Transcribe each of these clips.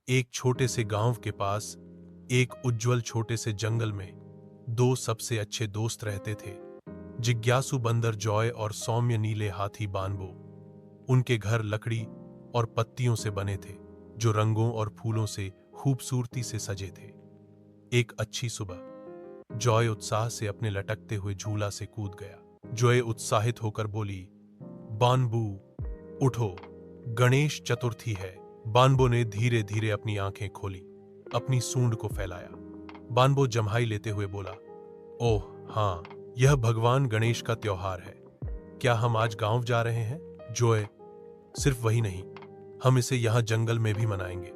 एक छोटे से गांव के पास एक उज्जवल छोटे से जंगल में दो सबसे अच्छे दोस्त रहते थे। जिज्ञासु बंदर जॉय और सौम्य नीले हाथी बानबो। उनके घर लकड़ी और पत्तियों से बने थे, जो रंगों और फूलों से खूबसूरती से सजे थे। एक अच्छी सुबह जॉय उत्साह से अपने लटकते हुए झूला से कूद गया। जॉय उत्साहित होकर बोली, बानबू उठो, गणेश चतुर्थी है। बानबो ने धीरे धीरे अपनी आंखें खोली, अपनी सूंड को फैलाया। बानबो जम्हाई लेते हुए बोला, ओह हाँ, यह भगवान गणेश का त्योहार है। क्या हम आज गांव जा रहे हैं? जॉय, सिर्फ वही नहीं, हम इसे यहां जंगल में भी मनाएंगे,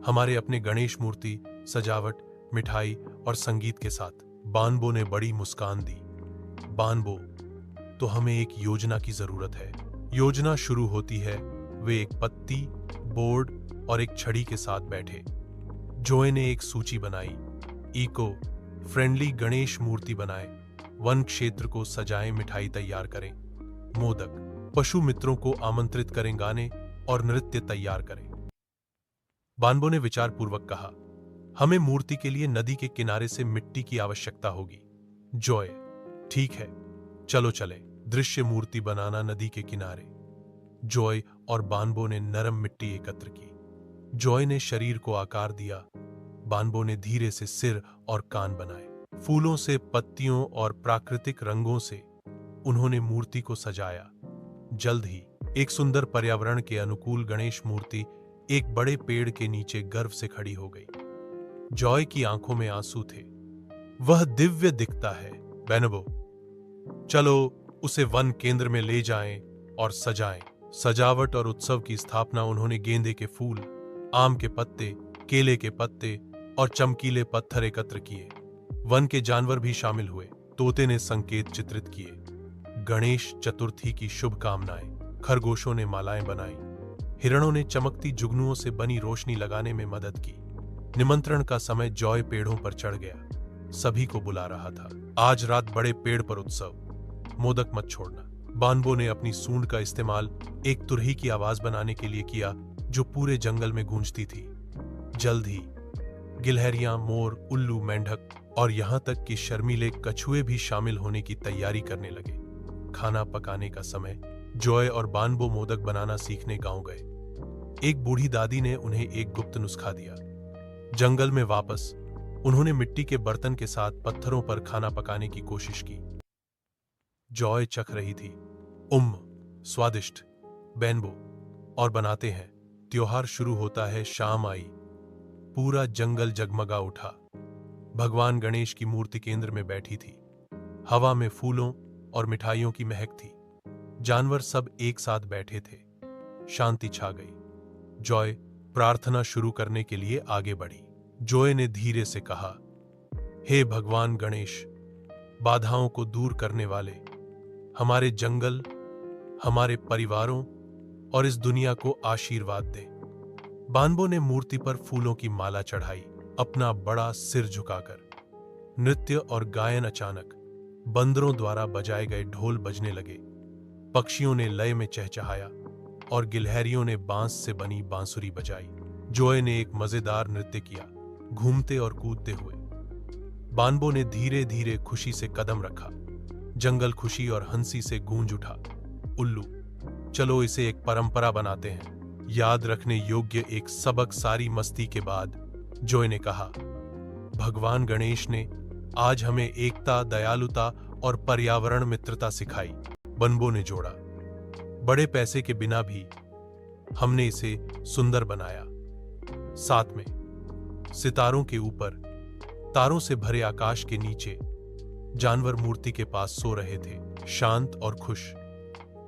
हमारे अपने गणेश मूर्ति, सजावट, मिठाई और संगीत के साथ। बानबो ने बड़ी मुस्कान दी। बानबो, तो हमें एक योजना की जरूरत है। योजना शुरू होती है। वे एक पत्ती, बोर्ड और एक छड़ी के साथ बैठे। जॉय ने एक सूची बनाई। इको फ्रेंडली गणेश मूर्ति बनाएं, वन क्षेत्र को सजाएं, मिठाई तैयार करें, मोदक, पशु मित्रों को आमंत्रित करें, गाने और नृत्य तैयार करें। बानबो ने विचारपूर्वक कहा, हमें मूर्ति के लिए नदी के किनारे से मिट्टी की आवश्यकता होगी। जॉय, ठीक है, चलो चले। दृश्य मूर्ति बनाना नदी के किनारे। जॉय और बानबो ने नरम मिट्टी एकत्र की। जॉय ने शरीर को आकार दिया, बानबो ने धीरे से सिर और कान बनाए। फूलों से, पत्तियों और प्राकृतिक रंगों से उन्होंने मूर्ति को सजाया। जल्द ही एक सुंदर पर्यावरण के अनुकूल गणेश मूर्ति एक बड़े पेड़ के नीचे गर्व से खड़ी हो गई। जॉय की आंखों में आंसू थे। वह दिव्य दिखता है बानबो, चलो उसे वन केंद्र में ले जाएं और सजाएं। सजावट और उत्सव की स्थापना उन्होंने गेंदे के फूल, आम के पत्ते, केले के पत्ते और चमकीले पत्थर एकत्र किए। वन के जानवर भी शामिल हुए। तोते ने संकेत चित्रित किए। गणेश चतुर्थी की शुभकामनाएं। खरगोशों ने मालाएं बनाई। हिरणों ने चमकती जुगनुओं से बनी रोशनी लगाने में मदद की। निमंत्रण का समय। जॉय पेड़ों पर चढ़ गया, सभी को बुला रहा था। आज रात बड़े पेड़ पर उत्सव, मोदक मत छोड़ना। बानबो ने अपनी सूंड का इस्तेमाल एक तुरही की आवाज बनाने के लिए किया, जो पूरे जंगल में गूंजती थी। जल्द ही गिलहरियां, मोर, उल्लू, मेंढक और यहां तक कि शर्मीले कछुए भी शामिल होने की तैयारी करने लगे। खाना पकाने का समय। जॉय और बानबो मोदक बनाना सीखने गांव गए। एक बूढ़ी दादी ने उन्हें एक गुप्त नुस्खा दिया। जंगल में वापस उन्होंने मिट्टी के बर्तन के साथ पत्थरों पर खाना पकाने की कोशिश की। जॉय चख रही थी। स्वादिष्ट। बानबो, और बनाते हैं। त्योहार शुरू होता है। शाम आई, पूरा जंगल जगमगा उठा। भगवान गणेश की मूर्ति केंद्र में बैठी थी। हवा में फूलों और मिठाइयों की महक थी। जानवर सब एक साथ बैठे थे। शांति छा गई। जॉय प्रार्थना शुरू करने के लिए आगे बढ़ी। जॉय ने धीरे से कहा, हे भगवान गणेश, बाधाओं को दूर करने वाले, हमारे जंगल, हमारे परिवारों और इस दुनिया को आशीर्वाद दे। बानबो ने मूर्ति पर फूलों की माला चढ़ाई, अपना बड़ा सिर झुकाकर। नृत्य और गायन। अचानक बंदरों द्वारा बजाए गए ढोल बजने लगे। पक्षियों ने लय में चहचहाया और गिलहरियों ने बांस से बनी बांसुरी बजाई। जॉय ने एक मजेदार नृत्य किया, घूमते और कूदते हुए। बानबो ने धीरे धीरे खुशी से कदम रखा। जंगल खुशी और हंसी से गूंज उठा। उल्लू, चलो इसे एक परंपरा बनाते हैं, याद रखने योग्य एक सबक। सारी मस्ती के बाद जॉय ने कहा, भगवान गणेश ने आज हमें एकता, दयालुता और पर्यावरण मित्रता सिखाई। बानबो ने जोड़ा, बड़े पैसे के बिना भी हमने इसे सुंदर बनाया। साथ में सितारों के ऊपर, तारों से भरे आकाश के नीचे जानवर मूर्ति के पास सो रहे थे, शांत और खुश।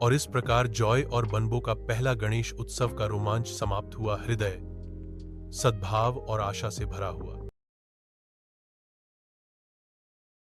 और इस प्रकार जॉय और बानबो का पहला गणेश उत्सव का रोमांच समाप्त हुआ। हृदय सद्भाव और आशा से भरा हुआ।